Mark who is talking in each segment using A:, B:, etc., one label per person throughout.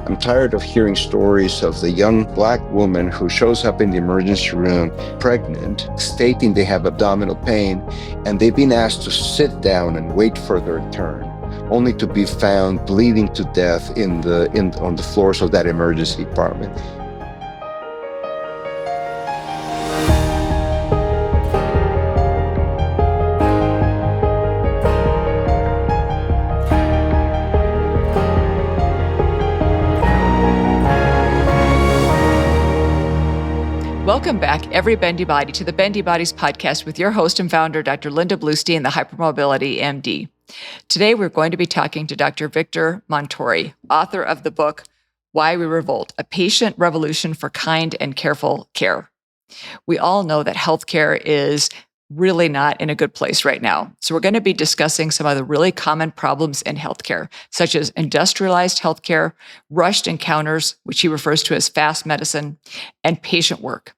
A: I'm tired of hearing stories of the young Black woman who shows up in the emergency room pregnant, stating they have abdominal pain, and they've been asked to sit down and wait for their turn, only to be found bleeding to death on the floors of that emergency department.
B: Welcome back, every Bendy Body, to the Bendy Bodies podcast with your host and founder, Dr. Linda Bluestein, the Hypermobility MD. Today, we're going to be talking to Dr. Victor Montori, author of the book, Why We Revolt, A Patient Revolution for Kind and Careful Care. We all know that healthcare is really not in a good place right now. So we're going to be discussing some of the really common problems in healthcare, such as industrialized healthcare, rushed encounters, which he refers to as fast medicine, and patient work.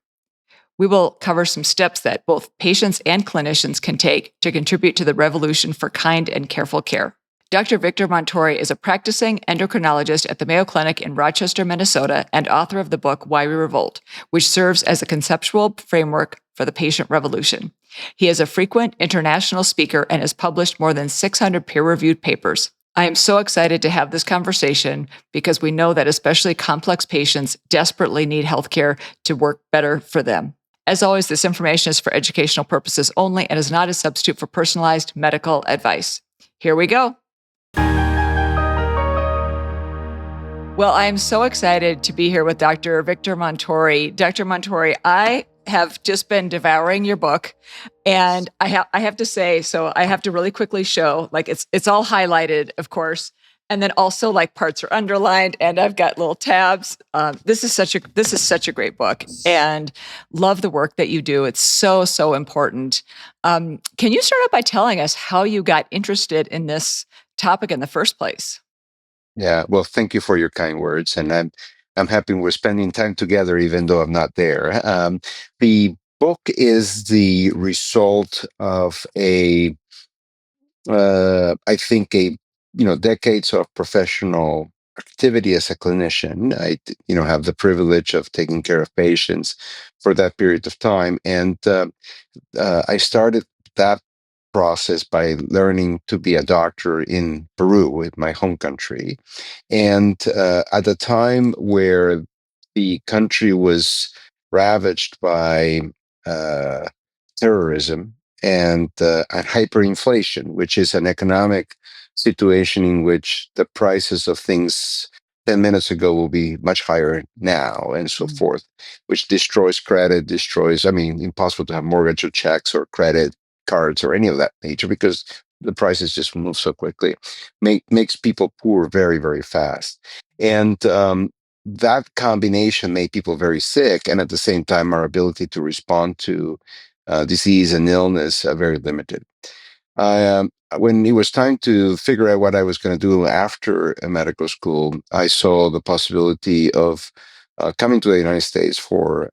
B: We will cover some steps that both patients and clinicians can take to contribute to the revolution for kind and careful care. Dr. Victor Montori is a practicing endocrinologist at the Mayo Clinic in Rochester, Minnesota, and author of the book, Why We Revolt, which serves as a conceptual framework for the patient revolution. He is a frequent international speaker and has published more than 600 peer-reviewed papers. I am so excited to have this conversation because we know that especially complex patients desperately need healthcare to work better for them. As always, this information is for educational purposes only and is not a substitute for personalized medical advice. Here we go. Well, I am so excited to be here with Dr. Victor Montori. Dr. Montori, I have just been devouring your book, and I have to say, so I have to really quickly show, like it's all highlighted, of course, and then also like parts are underlined, and I've got little tabs. This is such a great book, and love the work that you do. It's so important. Can you start out by telling us how you got interested in this topic in the first place?
A: Yeah, well, thank you for your kind words, and I'm happy we're spending time together, even though I'm not there. The book is the result of I think decades of professional activity as a clinician. I have the privilege of taking care of patients for that period of time, and I started that process by learning to be a doctor in Peru, in my home country. And at a time where the country was ravaged by uh, terrorism and hyperinflation, which is an economic situation in which the prices of things 10 minutes ago will be much higher now, and so forth, which destroys credit, impossible to have mortgage or checks or credit cards or any of that nature because the prices just move so quickly, makes people poor very, very fast. And that combination made people very sick. And at the same time, our ability to respond to disease and illness very limited. When it was time to figure out what I was going to do after medical school, I saw the possibility of coming to the United States for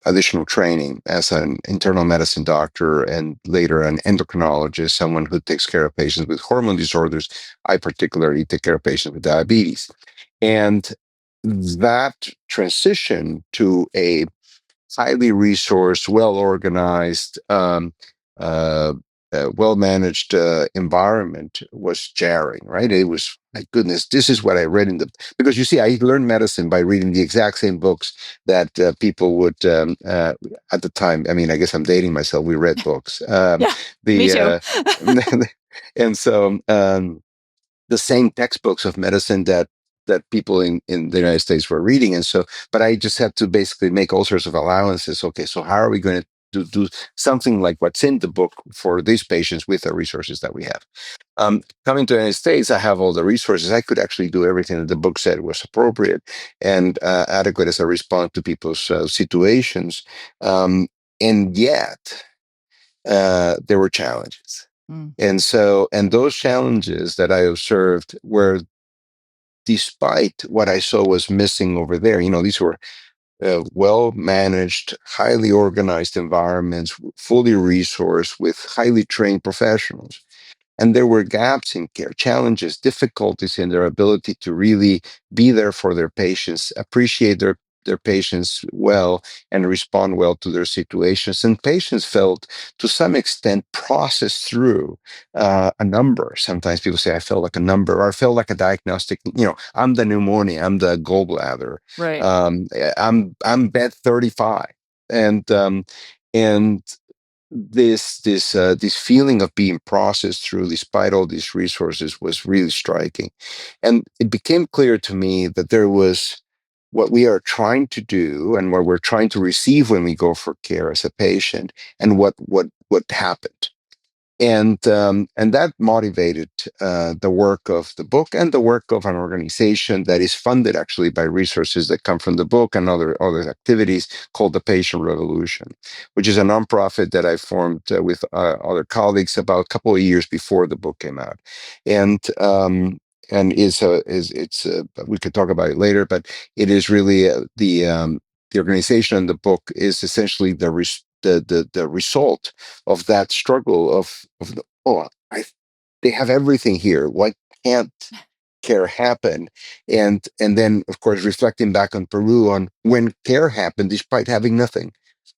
A: additional training as an internal medicine doctor and later an endocrinologist, someone who takes care of patients with hormone disorders. I particularly take care of patients with diabetes. And that transition to a highly resourced, well-organized, well-managed environment was jarring, right? It was, my goodness, this is what I read because you see, I learned medicine by reading the exact same books that people would, at the time, I guess I'm dating myself, we read books.
B: Yeah, me too.
A: And so the same textbooks of medicine that people in the United States were reading. And so, but I just had to basically make all sorts of allowances. Okay, so how are we going to do something like what's in the book for these patients with the resources that we have? Coming to the United States, I have all the resources. I could actually do everything that the book said was appropriate and adequate as a response to people's situations. And yet, there were challenges. And those challenges that I observed were, despite what I saw was missing over there, these were well-managed, highly organized environments, fully resourced with highly trained professionals. And there were gaps in care, challenges, difficulties in their ability to really be there for their patients, appreciate their patients well, and respond well to their situations. And patients felt, to some extent, processed through a number. Sometimes people say, I felt like a number, or I felt like a diagnostic, I'm the pneumonia, I'm the gallbladder,
B: Right.
A: I'm bed 35. And this feeling of being processed through despite all these resources was really striking. And it became clear to me that there was what we are trying to do and what we're trying to receive when we go for care as a patient, and what happened. And that motivated the work of the book and the work of an organization that is funded actually by resources that come from the book and other activities, called the Patient Revolution, which is a nonprofit that I formed with other colleagues about a couple of years before the book came out. And we could talk about it later, but it is really the organization in the book is essentially the result of that struggle of oh, they have everything here. Why can't care happen? And then, of course, reflecting back on Peru, on when care happened despite having nothing.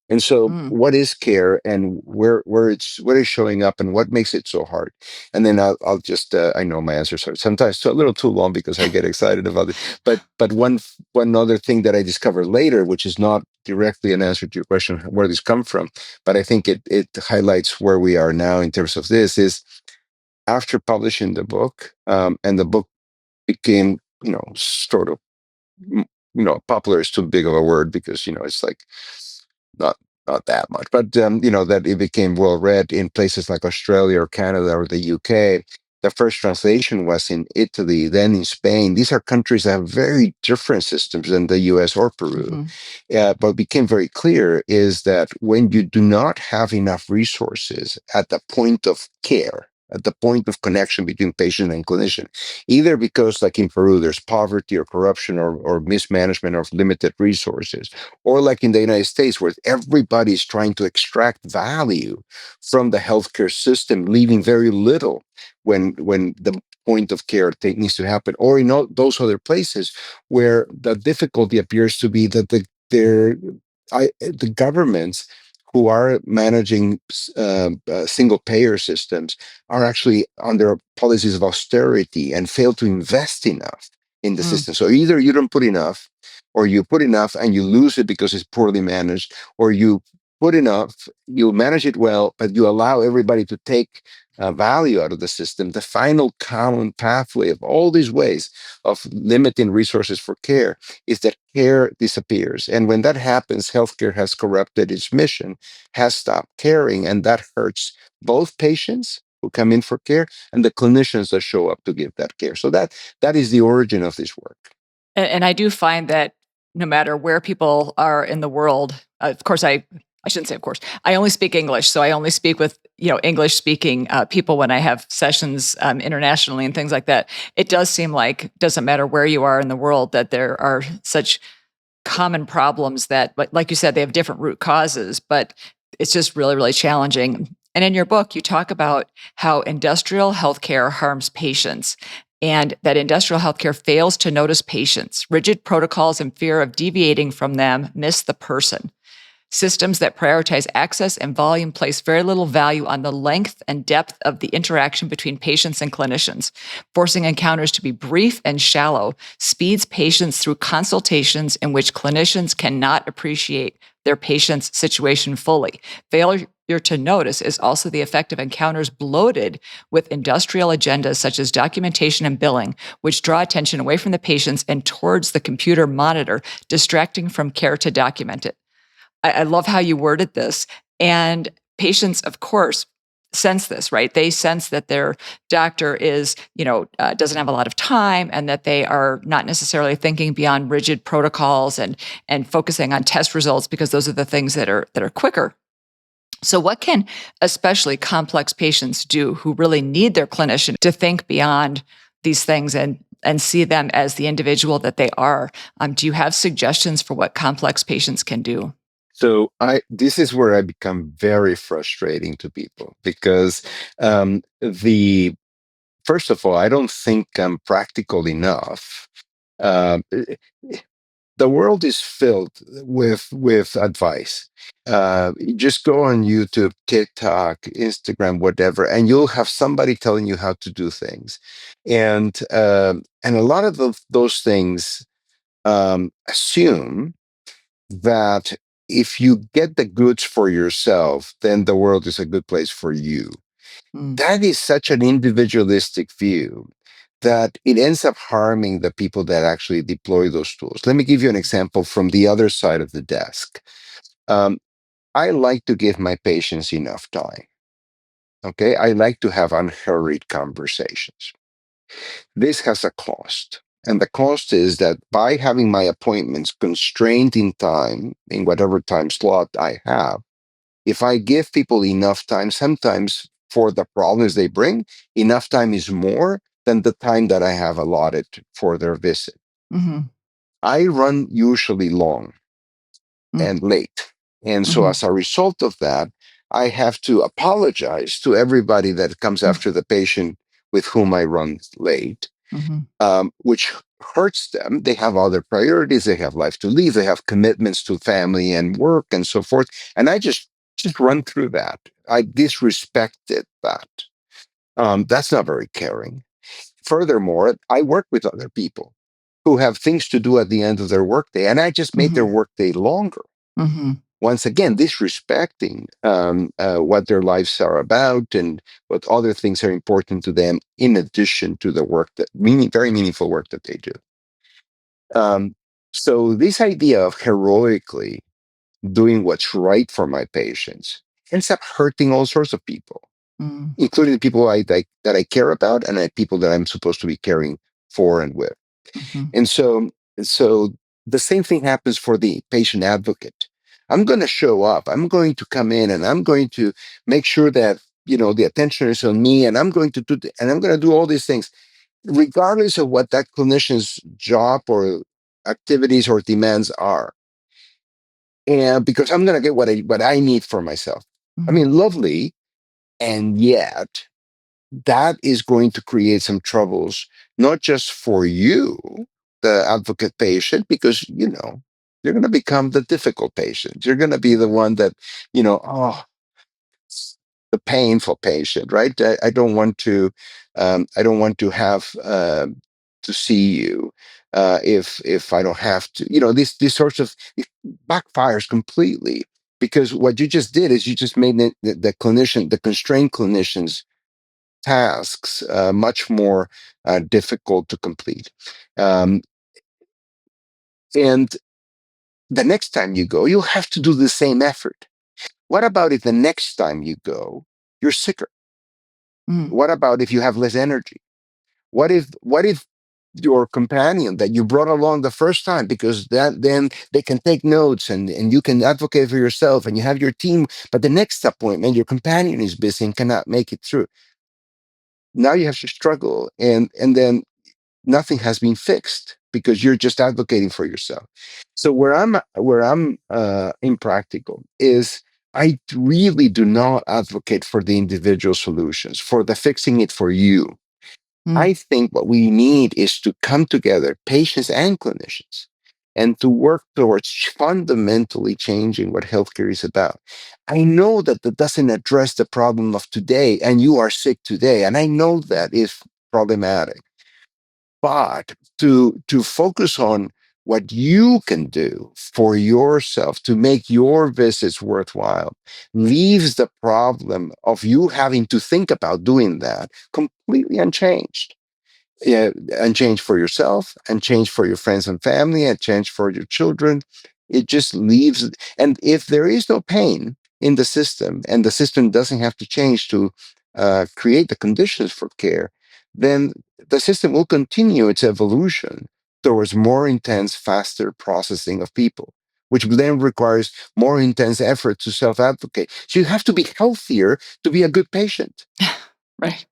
A: And so,
B: Mm.
A: what is care, and what is showing up, and what makes it so hard? And then I'll just I know my answers are sometimes a little too long because I get excited about it. But one other thing that I discovered later, which is not directly an answer to your question where this come from, but I think it highlights where we are now in terms of this, is after publishing the book, and the book became sort of popular is too big of a word, because it's like not not that much, but that it became well read in places like Australia or Canada or the UK. The first translation was in Italy, then in Spain. These are countries that have very different systems than the US or Peru.
B: Mm-hmm.
A: But what became very clear is that when you do not have enough resources at the point of care, at the point of connection between patient and clinician, either because, like in Peru, there's poverty or corruption or mismanagement of limited resources, or like in the United States, where everybody's trying to extract value from the healthcare system, leaving very little when the point of care needs to happen, or in all those other places where the difficulty appears to be that the governments who are managing single payer systems are actually under policies of austerity and fail to invest enough in the
B: Mm.
A: system. So either you don't put enough, or you put enough and you lose it because it's poorly managed, or you put enough, you manage it well, but you allow everybody to take value out of the system. The final common pathway of all these ways of limiting resources for care is that care disappears. And when that happens, healthcare has corrupted its mission, has stopped caring, and that hurts both patients who come in for care and the clinicians that show up to give that care. So that is the origin of this work.
B: And I do find that no matter where people are in the world, of course, I shouldn't say of course, I only speak English. So I only speak with, English speaking people when I have sessions internationally and things like that. It does seem like, doesn't matter where you are in the world, that there are such common problems that, like you said, they have different root causes, but it's just really, really challenging. And in your book, you talk about how industrial healthcare harms patients, and that industrial healthcare fails to notice patients. Rigid protocols and fear of deviating from them miss the person. Systems that prioritize access and volume place very little value on the length and depth of the interaction between patients and clinicians. Forcing encounters to be brief and shallow speeds patients through consultations in which clinicians cannot appreciate their patient's situation fully. Failure to notice is also the effect of encounters bloated with industrial agendas such as documentation and billing, which draw attention away from the patients and towards the computer monitor, distracting from care to document it. I love how you worded this. And patients, of course, sense this, right? They sense that their doctor is, doesn't have a lot of time, and that they are not necessarily thinking beyond rigid protocols and focusing on test results, because those are the things that are quicker. So what can especially complex patients do who really need their clinician to think beyond these things and see them as the individual that they are? Do you have suggestions for what complex patients can do?
A: So this is where I become very frustrating to people because the first of all, I don't think I'm practical enough. Um, the world is filled with advice. You just go on YouTube, TikTok, Instagram, whatever, and you'll have somebody telling you how to do things, and a lot of those things assume that if you get the goods for yourself, then the world is a good place for you.
B: Mm.
A: That is such an individualistic view that it ends up harming the people that actually deploy those tools. Let me give you an example from the other side of the desk. Um, I like to give my patients enough time. Okay. I like to have unhurried conversations. This has a cost. And the cost is that by having my appointments constrained in time, in whatever time slot I have, if I give people enough time, sometimes for the problems they bring, enough time is more than the time that I have allotted for their visit.
B: Mm-hmm.
A: I run usually long
B: Mm.
A: and late. And so
B: Mm-hmm.
A: as a result of that, I have to apologize to everybody that comes after the patient with whom I run late,
B: Mm-hmm.
A: which hurts them. They have other priorities. They have life to lead. They have commitments to family and work and so forth. And I just run through that. I disrespected that. That's not very caring. Furthermore, I work with other people who have things to do at the end of their workday, and I just made their
B: Mm-hmm.
A: workday longer.
B: Mm-hmm.
A: Once again, disrespecting what their lives are about and what other things are important to them, in addition to the work very meaningful work that they do. Um, so, this idea of heroically doing what's right for my patients ends up hurting all sorts of people,
B: Mm-hmm.
A: including the people that I care about and the people that I'm supposed to be caring for and with.
B: Mm-hmm.
A: And so the same thing happens for the patient advocate. I'm going to show up. I'm going to come in and I'm going to make sure that the attention is on me, and I'm going to do all these things regardless of what that clinician's job or activities or demands are. And because I'm going to get what I need for myself. I
B: Mm-hmm.
A: mean, lovely, and yet that is going to create some troubles, not just for you, the advocate patient, because you're going to become the difficult patient. You're going to be the one that, oh, the painful patient, right? I don't want to, I don't want to have to see you if I don't have to. These sorts of it backfires completely, because what you just did is you just made the clinician, the constrained clinicians tasks much more difficult to complete. Um, and the next time you go, you'll have to do the same effort. What about if the next time you go, you're sicker?
B: Mm-hmm.
A: What about if you have less energy? What if your companion that you brought along the first time, because that then they can take notes and you can advocate for yourself and you have your team, but the next appointment your companion is busy and cannot make it through. Now you have to struggle, and then nothing has been fixed because you're just advocating for yourself. So where I'm impractical is I really do not advocate for the individual solutions, for the fixing it for you. I think what we need is to come together, patients and clinicians, and to work towards fundamentally changing what healthcare is about. I know that that doesn't address the problem of today, and you are sick today, and I know that is problematic. But to focus on what you can do for yourself to make your visits worthwhile leaves the problem of you having to think about doing that completely unchanged. Yeah, and change for yourself, and change for your friends and family, and change for your children. It just leaves. And if there is no pain in the system, and the system doesn't have to change to create the conditions for care, then the system will continue its evolution towards more intense, faster processing of people, which then requires more intense effort to self advocate. So you have to be healthier to be a good patient.
B: Right.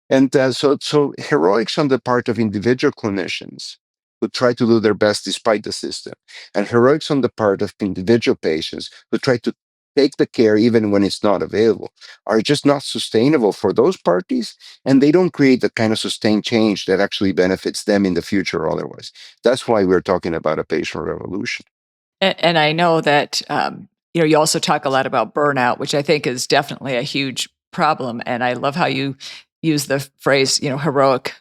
A: And so heroics on the part of individual clinicians who try to do their best despite the system, and heroics on the part of individual patients who try to take the care even when it's not available, are just not sustainable for those parties, and they don't create the kind of sustained change that actually benefits them in the future or otherwise. That's why we're talking about a patient revolution.
B: And I know that you also talk a lot about burnout, which I think is definitely a huge problem. And I love how you use the phrase, heroic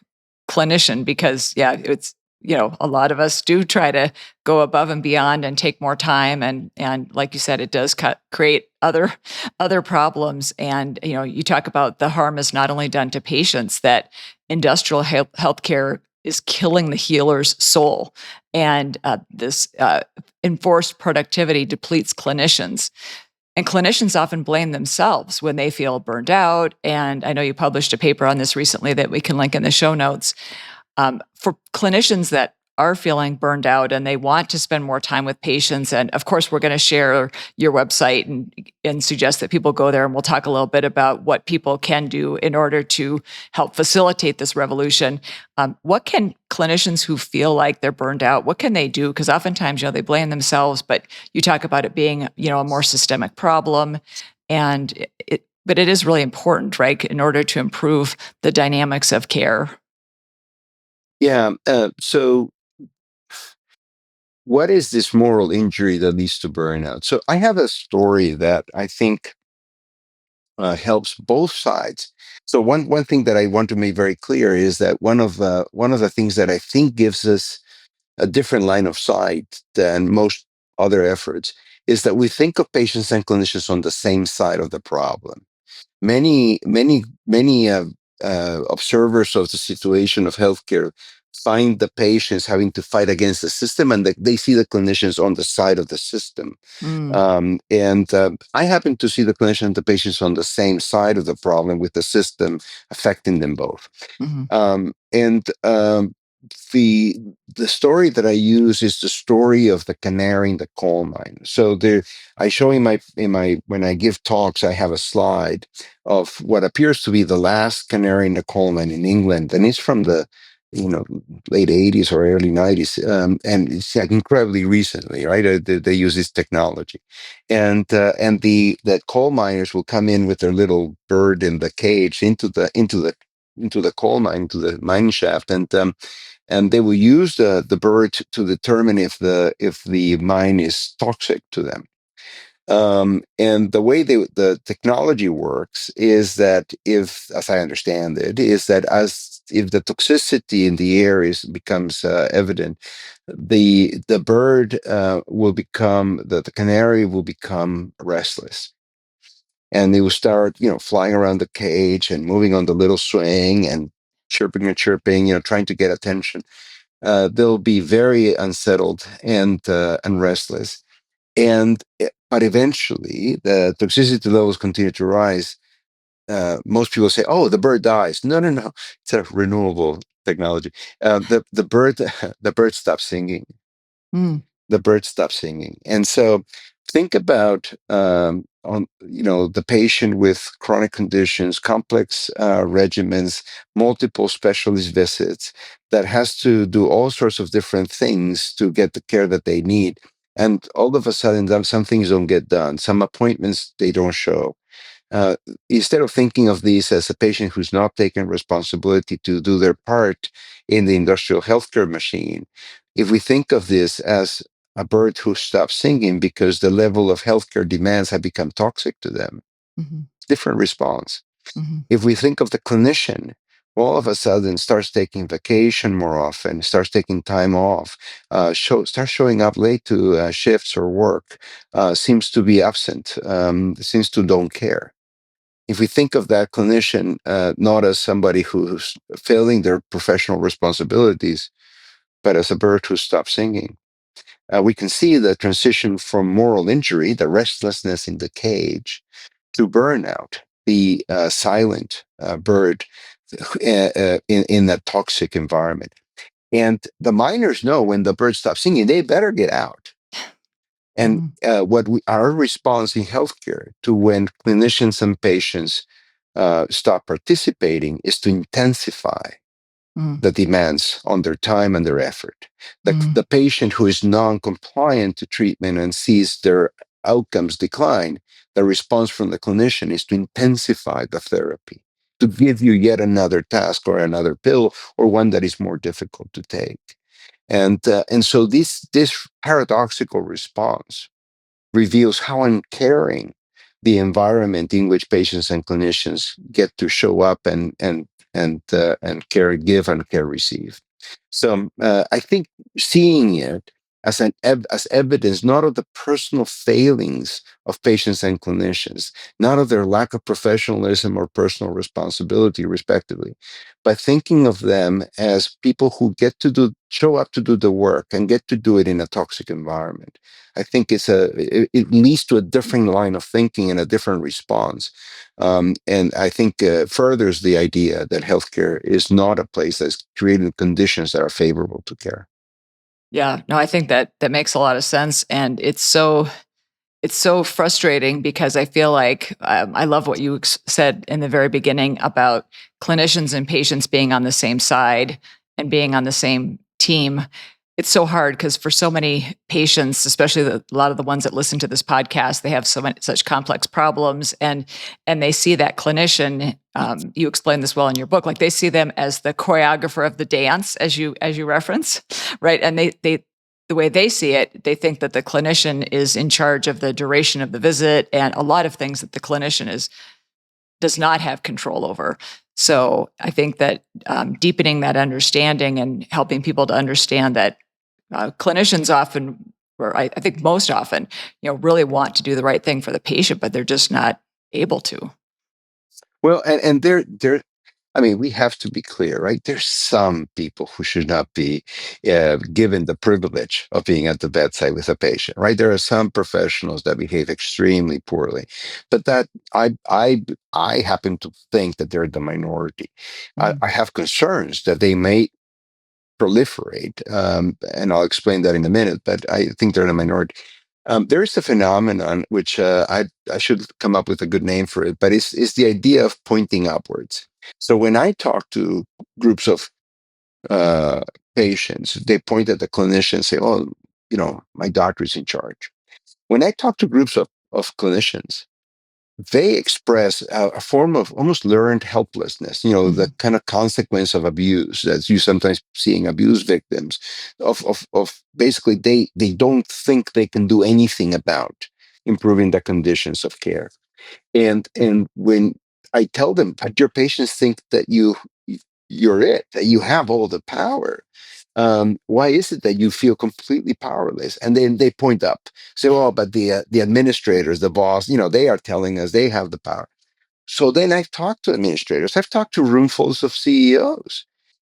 B: clinician, because it's a lot of us do try to go above and beyond and take more time, and like you said, it does create other problems. And you talk about the harm is not only done to patients, that industrial healthcare is killing the healer's soul, and this enforced productivity depletes clinicians. And clinicians often blame themselves when they feel burned out. And I know you published a paper on this recently that we can link in the show notes. For clinicians that are feeling burned out and they want to spend more time with patients, and of course, we're going to share your website and suggest that people go there, and we'll talk a little bit about what people can do in order to help facilitate this revolution. What can clinicians who feel like they're burned out, what can they do? Because oftentimes, they blame themselves, but you talk about it being, a more systemic problem, and but it is really important, right, in order to improve the dynamics of care.
A: Yeah. So, what is this moral injury that leads to burnout? So, I have a story that I think helps both sides. So, one thing that I want to make very clear is that one of the things that I think gives us a different line of sight than most other efforts is that we think of patients and clinicians on the same side of the problem. Many observers of the situation of healthcare find the patients having to fight against the system, and they see the clinicians on the side of the system.
B: Mm,
A: And I happen to see the clinician and the patients on the same side of the problem, with the system affecting them both.
B: mhm,
A: And the the story that I use is the story of the canary in the coal mine. So there, I show in my when I give talks, I have a slide of what appears to be the last canary in the coal mine in England, and it's from the you know late 80s or early 90s, and it's like incredibly recently, right? They use this technology, and the coal miners will come in with their little bird in the cage into the coal mine, to the mine shaft, and they will use the bird to determine if the mine is toxic to them. And the way the technology works is that, if, as I understand it, is that as if the toxicity in the air becomes evident, the bird will become the canary will become restless, and they will start flying around the cage and moving on the little swing and chirping, trying to get attention. They'll be very unsettled and restless, but eventually the toxicity levels continue to rise. Most people say, "Oh, the bird dies." No, no, no. It's a renewable technology. The bird the bird stops singing.
B: mm,
A: The birds stop singing. And so think about on the patient with chronic conditions, complex regimens, multiple specialist visits, that has to do all sorts of different things to get the care that they need. And all of a sudden, some things don't get done. Some appointments they don't show. uh, Instead of thinking of these as a patient who's not taking responsibility to do their part in the industrial healthcare machine, if we think of this as a bird who stops singing because the level of healthcare demands have become toxic to them,
B: mhm,
A: different response.
B: mhm,
A: If we think of the clinician, who all of a sudden starts taking vacation more often, starts taking time off, starts showing up late to shifts or work, seems to be absent, seems to don't care. If we think of that clinician not as somebody who's failing their professional responsibilities, but as a bird who stops singing, we can see the transition from moral injury, the restlessness in the cage, to burnout, the silent bird in that toxic environment. And the miners know when the bird stops singing, they better get out. And
B: mhm,
A: our response in healthcare to when clinicians and patients stop participating is to intensify
B: Mm.
A: the demands on their time and their effort. The
B: Mm.
A: patient who is non-compliant to treatment and sees their outcomes decline, the response from the clinician is to intensify the therapy, to give you yet another task or another pill or one that is more difficult to take. And so this paradoxical response reveals how uncaring the environment in which patients and clinicians get to show up and care give and care receive. So I think seeing it as evidence not of the personal failings of patients and clinicians, not of their lack of professionalism or personal responsibility, respectively, but thinking of them as people who get to show up to do the work and get to do it in a toxic environment. I think it leads to a different line of thinking and a different response. And I think furthers the idea that healthcare is not a place that's creating conditions that are favorable to care.
B: Yeah, no, I think that makes a lot of sense, and it's so frustrating because I feel like I love what you said in the very beginning about clinicians and patients being on the same side and being on the same team. It's so hard because for so many patients, especially a lot of the ones that listen to this podcast, they have such complex problems, and they see that clinician. You explain this well in your book. Like they see them as the choreographer of the dance, as you reference, right? And they the way they see it, they think that the clinician is in charge of the duration of the visit and a lot of things that the clinician does not have control over. So I think that deepening that understanding and helping people to understand that clinicians often, or I think most often, really want to do the right thing for the patient, but they're just not able to.
A: Well, and there, I mean, we have to be clear, right? There's some people who should not be given the privilege of being at the bedside with a patient, right? There are some professionals that behave extremely poorly, but that I happen to think that they're the minority.
B: Mm.
A: I have concerns that they may proliferate, and I'll explain that in a minute. But I think they're the minority. There is a phenomenon which I should come up with a good name for it, but it's the idea of pointing upwards. So when I talk to groups of uh, patients, they point at the clinician, say, "Oh, my doctor is in charge." When I talk to groups of clinicians, they express a form of almost learned helplessness, the
B: Mhm.
A: kind of consequence of abuse that you sometimes seeing abuse victims of basically they don't think they can do anything about improving the conditions of care. And when I tell them, but your patients think that you're it, that you have all the power. Why is it that you feel completely powerless? And then they point up, say, "Oh, but the administrators, the boss, they are telling us they have the power." So then I've talked to administrators. I've talked to roomfuls of CEOs,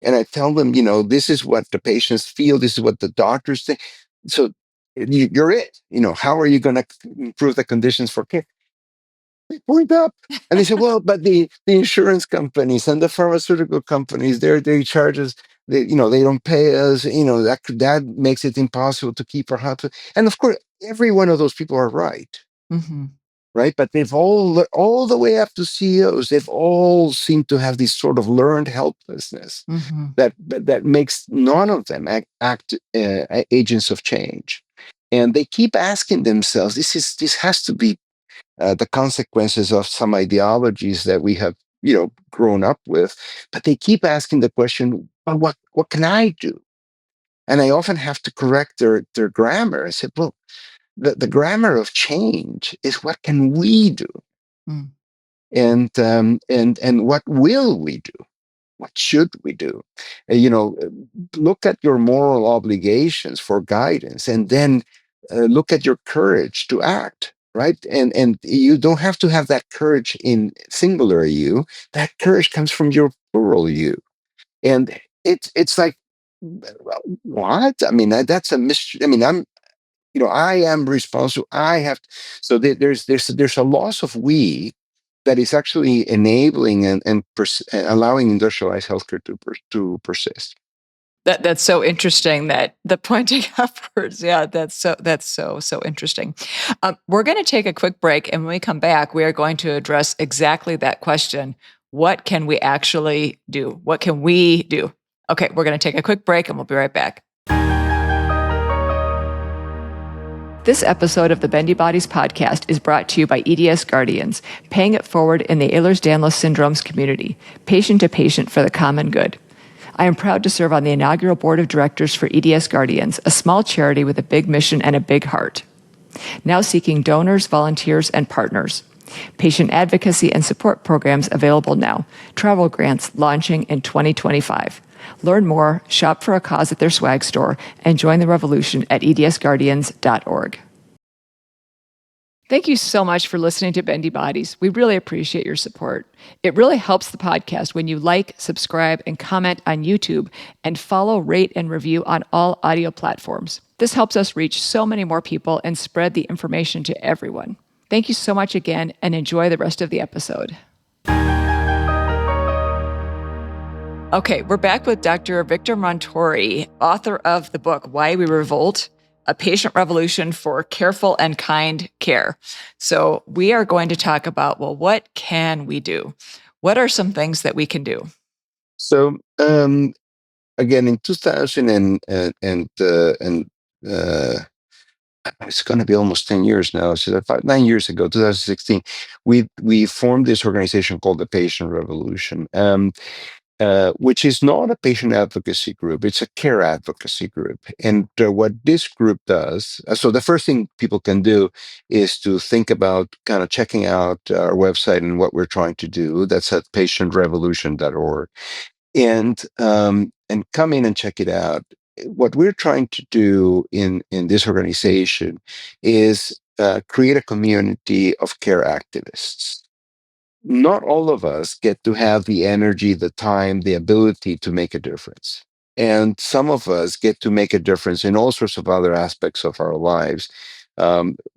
A: and I tell them, this is what the patients feel. This is what the doctors think. So you're it. How are you going to improve the conditions for care? They point up and they say, "Well, but the insurance companies and the pharmaceutical companies, they charge us, they don't pay us, that makes it impossible to keep our hospital." And of course, every one of those people are right,
B: Mhm.
A: right? But they've all the way up to CEOs, they've all seemed to have this sort of learned helplessness
B: Mhm.
A: that makes none of them act agents of change. And they keep asking themselves, this has to be the consequences of some ideologies that we have, grown up with. But they keep asking the question, "Well, what can I do?" And I often have to correct their grammar. I said, "Well, the grammar of change is what can we do,
B: Mm.
A: and what will we do? What should we do? Look at your moral obligations for guidance, and then look at your courage to act." Right, and you don't have to have that courage in singular you. That courage comes from your plural you, and it's like, what? I mean, that's a mystery. I mean, I am responsible. I have. So there's a loss of we that is actually enabling and allowing industrialized healthcare to persist.
B: That's so interesting that the pointing upwards. Yeah, that's so interesting. We're going to take a quick break, and when we come back, we are going to address exactly that question: what can we actually do? What can we do? Okay, we're going to take a quick break and we'll be right back. This episode of the Bendy Bodies podcast is brought to you by EDS Guardians, paying it forward in the Ehlers-Danlos syndromes community, patient to patient for the common good. I am proud to serve on the inaugural board of directors for EDS Guardians, a small charity with a big mission and a big heart. Now seeking donors, volunteers, and partners. Patient advocacy and support programs available now. Travel grants launching in 2025. Learn more, shop for a cause at their swag store, and join the revolution at edsguardians.org. Thank you so much for listening to Bendy Bodies. We really appreciate your support. It really helps the podcast when you like, subscribe, and comment on YouTube, and follow, rate, and review on all audio platforms. This helps us reach so many more people and spread the information to everyone. Thank you so much again, and enjoy the rest of the episode. Okay, we're back with Dr. Victor Montori, author of the book, Why We Revolt, A Patient Revolution for Careful and Kind Care. So we are going to talk about, well, what can we do? What are some things that we can do?
A: So, again, in 2000 it's going to be almost 10 years now. So 9 years ago, 2016, we formed this organization called the Patient Revolution. Which is not a patient advocacy group, it's a care advocacy group. And what this group does, so the first thing people can do is to think about kind of checking out our website and what we're trying to do. That's at patientrevolution.org. And come in and check it out. What we're trying to do in this organization is create a community of care activists. Not all of us get to have the energy, the time, the ability to make a difference. And some of us get to make a difference in all sorts of other aspects of our lives,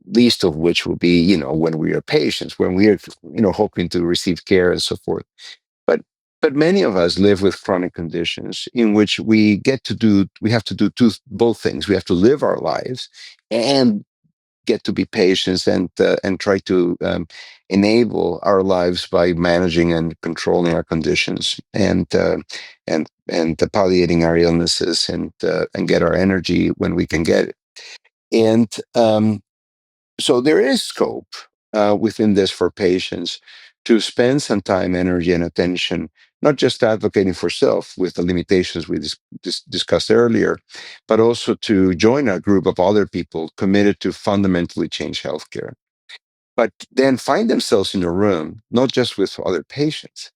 A: least of which will be, when we are patients, when we are, hoping to receive care and so forth. But many of us live with chronic conditions in which we have to do both things. We have to live our lives and get to be patients and try to enable our lives by managing and controlling our conditions and palliating our illnesses and get our energy when we can get it. And so there is scope within this for patients to spend some time, energy, and attention, not just advocating for self with the limitations we discussed earlier, but also to join a group of other people committed to fundamentally change healthcare. But then find themselves in a room, not just with other patients,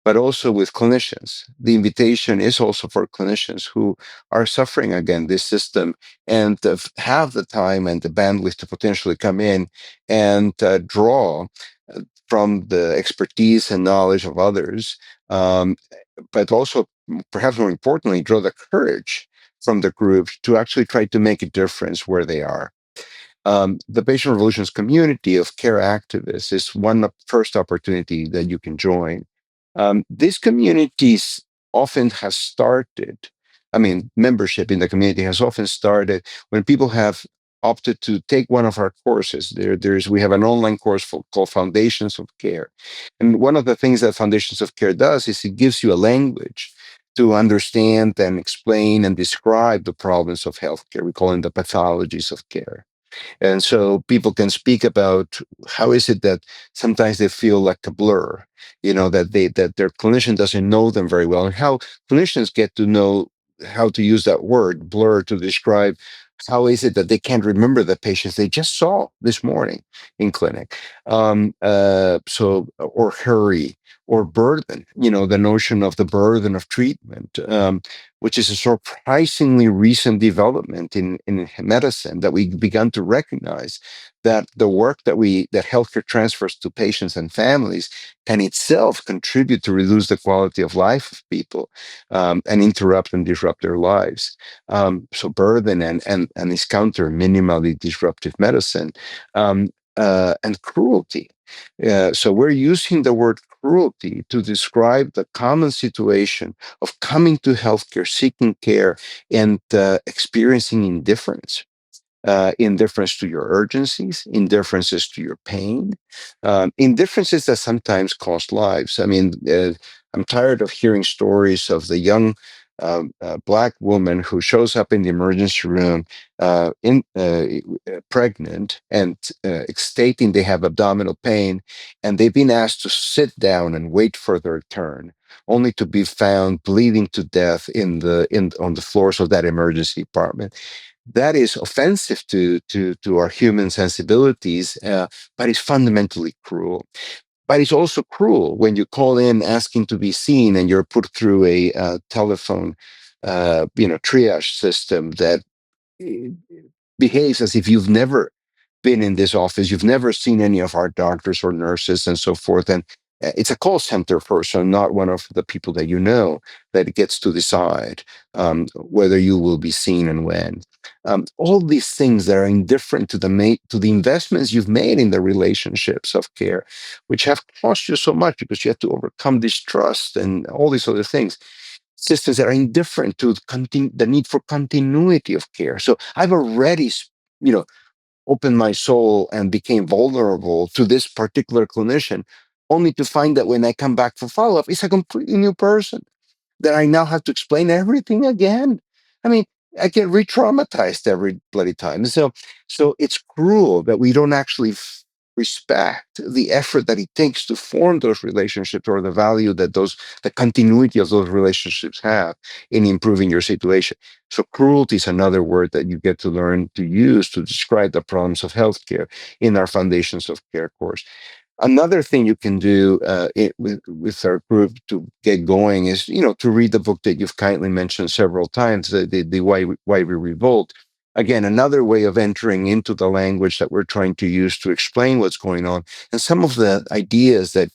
A: but also with clinicians. The invitation is also for clinicians who are suffering again this system and have the time and the bandwidth to potentially come in and draw from the expertise and knowledge of others, but also, perhaps more importantly, draw the courage from the group to actually try to make a difference where they are. The Patient Revolution's community of care activists is one first opportunity that you can join. These communities often has started, membership in the community has often started when people have opted to take one of our courses. We have an online course called Foundations of Care. And one of the things that Foundations of Care does is it gives you a language to understand and explain and describe the problems of healthcare. We call them the pathologies of care. And so people can speak about how is it that sometimes they feel like a blur, that their clinician doesn't know them very well, and how clinicians get to know how to use that word blur to describe how is it that they can't remember the patients they just saw this morning in clinic. Or hurry or burden, the notion of the burden of treatment, which is a surprisingly recent development in medicine, that we began to recognize that the work that healthcare transfers to patients and families can itself contribute to reduce the quality of life of people, and interrupt and disrupt their lives. So burden and this counter minimally disruptive medicine, and cruelty. So we're using the word cruelty to describe the common situation of coming to healthcare, seeking care, and experiencing indifference. Indifference to your urgencies, indifferences to your pain, indifferences that sometimes cost lives. I'm tired of hearing stories of the young Black woman who shows up in the emergency room pregnant and stating they have abdominal pain, and they've been asked to sit down and wait for their turn, only to be found bleeding to death in on the floors of that emergency department. That is offensive to our human sensibilities, but it's fundamentally cruel. But it's also cruel when you call in asking to be seen and you're put through a telephone, triage system that uh, behaves as if you've never been in this office, you've never seen any of our doctors or nurses and so forth. And it's a call center person, not one of the people that you know, that gets to decide whether you will be seen and when. All these things that are indifferent to to the investments you've made in the relationships of care, which have cost you so much because you have to overcome distrust and all these other things. Systems that are indifferent to the need for continuity of care. So I've already, you know, opened my soul and became vulnerable to this particular clinician, only to find that when I come back for follow up, it's a completely new person that I now have to explain everything again. I mean, I get re-traumatized every bloody time. So it's cruel that we don't actually respect the effort that it takes to form those relationships, or the value that the continuity of those relationships have in improving your situation. So cruelty is another word that you get to learn to use to describe the problems of healthcare in our Foundations of Care course. Another thing you can do with our group to get going is, to read the book that you've kindly mentioned several times, the Why We Revolt. Again, another way of entering into the language that we're trying to use to explain what's going on, and some of the ideas that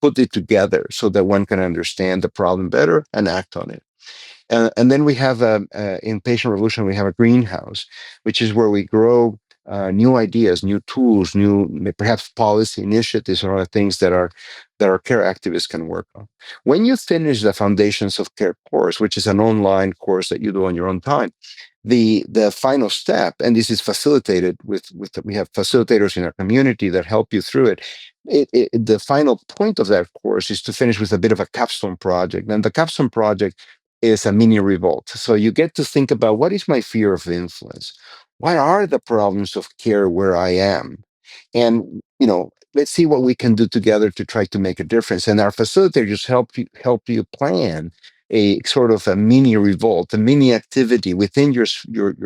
A: put it together so that one can understand the problem better and act on it. And then we have in Patient Revolution, we have a greenhouse, which is where we grow new ideas, new tools, new perhaps policy initiatives, or other things that our care activists can work on. When you finish the Foundations of Care course, which is an online course that you do on your own time, the final step, and this is facilitated with we have facilitators in our community that help you through it. The final point of that course is to finish with a bit of a capstone project, and the capstone project is a mini revolt. So you get to think about, what is my fear of influence? What are the problems of care where I am? And let's see what we can do together to try to make a difference. And our facilitators help you plan a sort of a mini revolt, a mini activity within your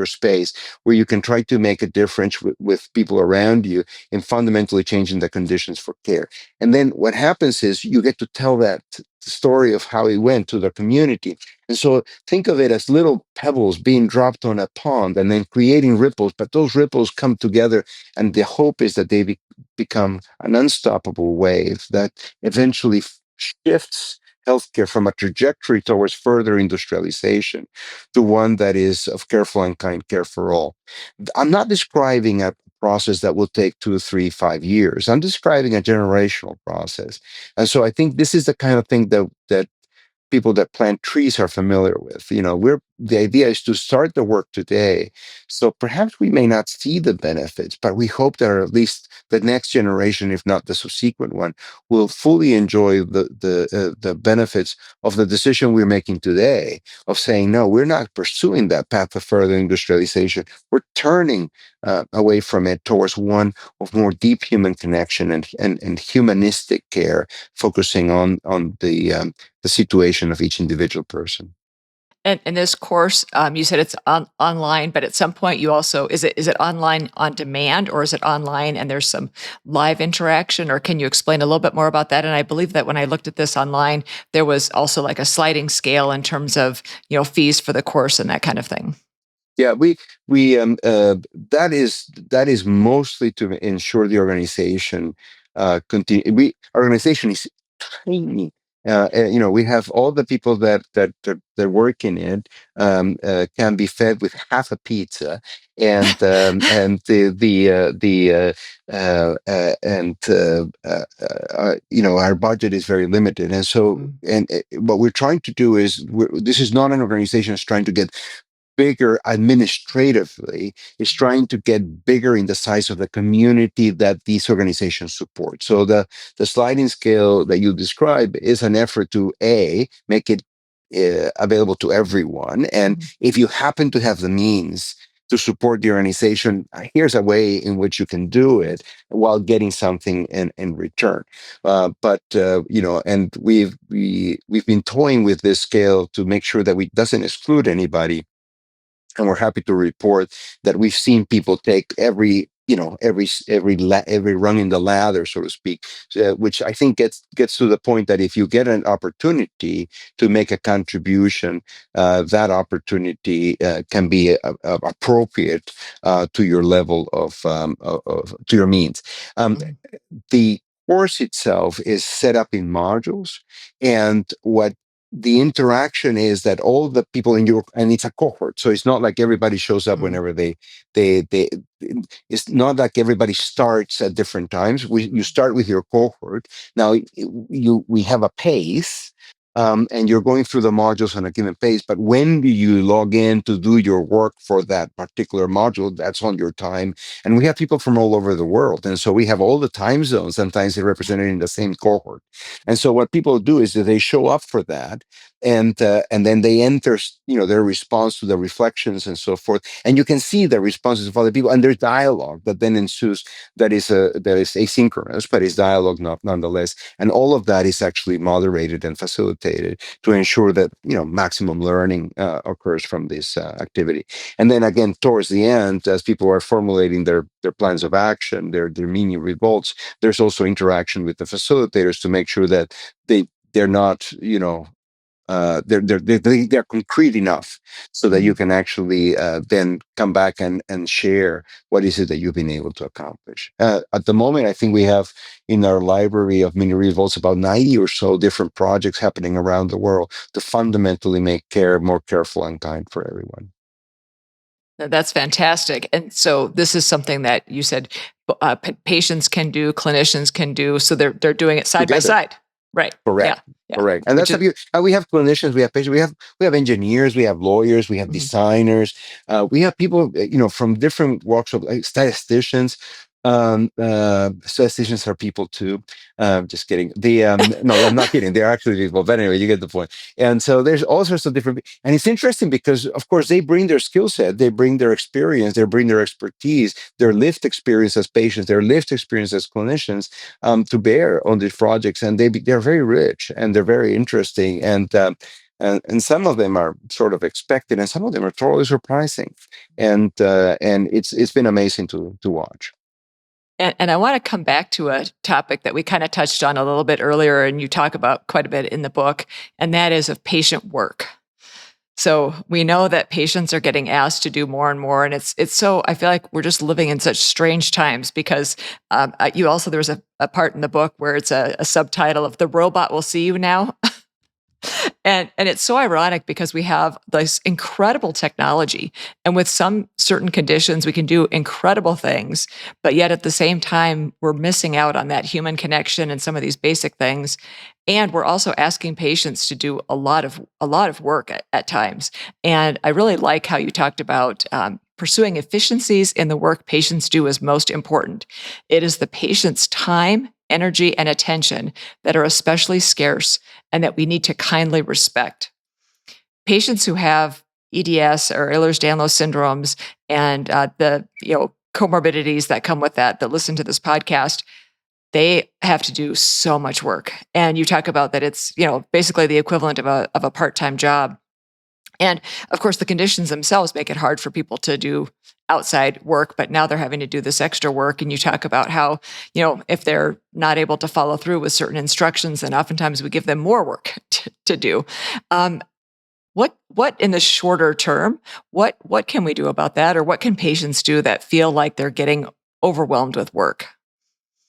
A: space, where you can try to make a difference with people around you in fundamentally changing the conditions for care. And then what happens is you get to tell that story of how it went to the community. And so think of it as little pebbles being dropped on a pond and then creating ripples, but those ripples come together, and the hope is that they become an unstoppable wave that eventually shifts healthcare from a trajectory towards further industrialization to one that is of careful and kind care for all. I'm not describing a process that will take 2, 3, 5 years. I'm describing a generational process. And so I think this is the kind of thing that people that plant trees are familiar with. The idea is to start the work today. So perhaps we may not see the benefits, but we hope that at least the next generation, if not the subsequent one, will fully enjoy the benefits of the decision we're making today, of saying, no, we're not pursuing that path of further industrialization. We're turning away from it towards one of more deep human connection and humanistic care, focusing on the situation of each individual person.
B: And in this course, you said it's online, but at some point you also, is it online on demand, or is it online and there's some live interaction, or can you explain a little bit more about that? And I believe that when I looked at this online, there was also like a sliding scale in terms of, fees for the course and that kind of thing.
A: Yeah, we that is mostly to ensure the organization continue. Organization is tiny. We have all the people that work in it can be fed with half a pizza, and our budget is very limited, and so and what we're trying to do is, this is not an organization that's trying to get bigger administratively. Is trying to get bigger in the size of the community that these organizations support. So the sliding scale that you describe is an effort to make it available to everyone. And if you happen to have the means to support the organization, here's a way in which you can do it while getting something in return. And we've been toying with this scale to make sure that we doesn't exclude anybody, and we're happy to report that we've seen people take every rung in the ladder, so to speak, which I think gets to the point that if you get an opportunity to make a contribution, that opportunity can be appropriate to your level to your means. The course itself is set up in modules, and what the interaction is that all the people in your, and it's a cohort, so it's not like everybody shows up
B: Mm-hmm.
A: whenever they it's not like everybody starts at different times. You start with your cohort. Now we have a pace, and you're going through the modules on a given pace, but when you log in to do your work for that particular module, that's on your time. And we have people from all over the world, and so we have all the time zones. Sometimes they're represented in the same cohort. And so what people do is that they show up for that, and then they enter, their response to the reflections and so forth. And you can see the responses of other people, and there's dialogue that then ensues. That is asynchronous, but it's dialogue nonetheless. And all of that is actually moderated and facilitated to ensure that maximum learning occurs from this activity. And then again, towards the end, as people are formulating their plans of action, their mini revolts, there's also interaction with the facilitators to make sure that they're not, they're concrete enough so that you can actually then come back and share what is it that you've been able to accomplish. At the moment, I think we have in our library of mini revolts about 90 or so different projects happening around the world to fundamentally make care more careful and kind for everyone.
B: That's fantastic. And so this is something that you said patients can do, clinicians can do. So they're doing it side by
A: Together.
B: side, right?
A: Correct.
B: Yeah, yeah.
A: Correct. And
B: Which
A: that's
B: is
A: we have clinicians, we have patients, we have engineers, we have lawyers, we have
B: mhm.
A: designers, we have people, from different walks of, like statisticians. Statisticians are people too. Just kidding. No, I'm not kidding. They're actually people. But anyway, you get the point. And so there's all sorts of different, and it's interesting because, of course, they bring their skill set, they bring their experience, they bring their expertise, their lived experience as patients, their lived experience as clinicians, to bear on these projects, and they're very rich and they're very interesting, and some of them are sort of expected, and some of them are totally surprising, and it's been amazing to watch.
B: And I want to come back to a topic that we kind of touched on a little bit earlier, and you talk about quite a bit in the book, and that is of patient work. So we know that patients are getting asked to do more and more, and it's so I feel like we're just living in such strange times because you also there's a part in the book where it's a subtitle of "The Robot Will See You Now." And it's so ironic because we have this incredible technology, and with some certain conditions, we can do incredible things. But yet, at the same time, we're missing out on that human connection and some of these basic things. And we're also asking patients to do a lot of work at times. And I really like how you talked about pursuing efficiencies in the work patients do is most important. It is the patient's time, energy, and attention that are especially scarce and that we need to kindly respect. Patients who have EDS or Ehlers-Danlos syndromes and the comorbidities that come with that listen to this podcast, they have to do so much work. And you talk about that it's basically the equivalent of a part-time job. And of course, the conditions themselves make it hard for people to do outside work, but now they're having to do this extra work. And you talk about how, if they're not able to follow through with certain instructions, then oftentimes we give them more work to do. What in the shorter term, what can we do about that? Or what can patients do that feel like they're getting overwhelmed with work?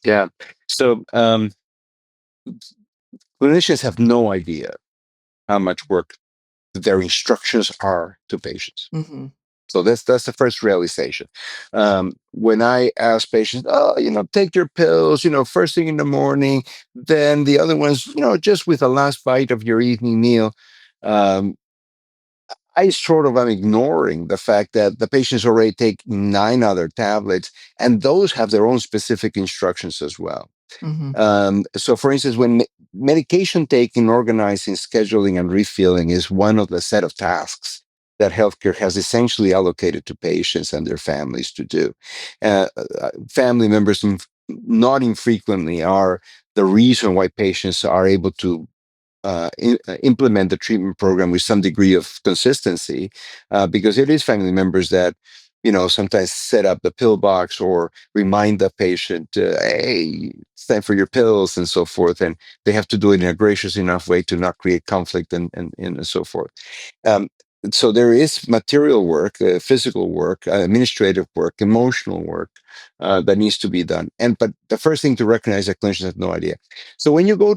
A: Yeah. So clinicians have no idea how much work their instructions are to patients.
B: Mm-hmm.
A: So that's the first realization. When I ask patients, oh, take your pills, first thing in the morning, then the other ones, just with the last bite of your evening meal, um, I sort of am ignoring the fact that the patients already take 9 other tablets, and those have their own specific instructions as well.
B: Mm-hmm.
A: So, for instance, when medication taking, organizing, scheduling, and refilling is one of the set of tasks that healthcare has essentially allocated to patients and their families to do. Family members, not infrequently, are the reason why patients are able to implement the treatment program with some degree of consistency, because it is family members that, sometimes set up the pill box or remind the patient, hey, it's time for your pills and so forth. And they have to do it in a gracious enough way to not create conflict and so forth. Um, so there is material work, physical work, administrative work, emotional work that needs to be done. But the first thing to recognize that clinicians have no idea. So when you go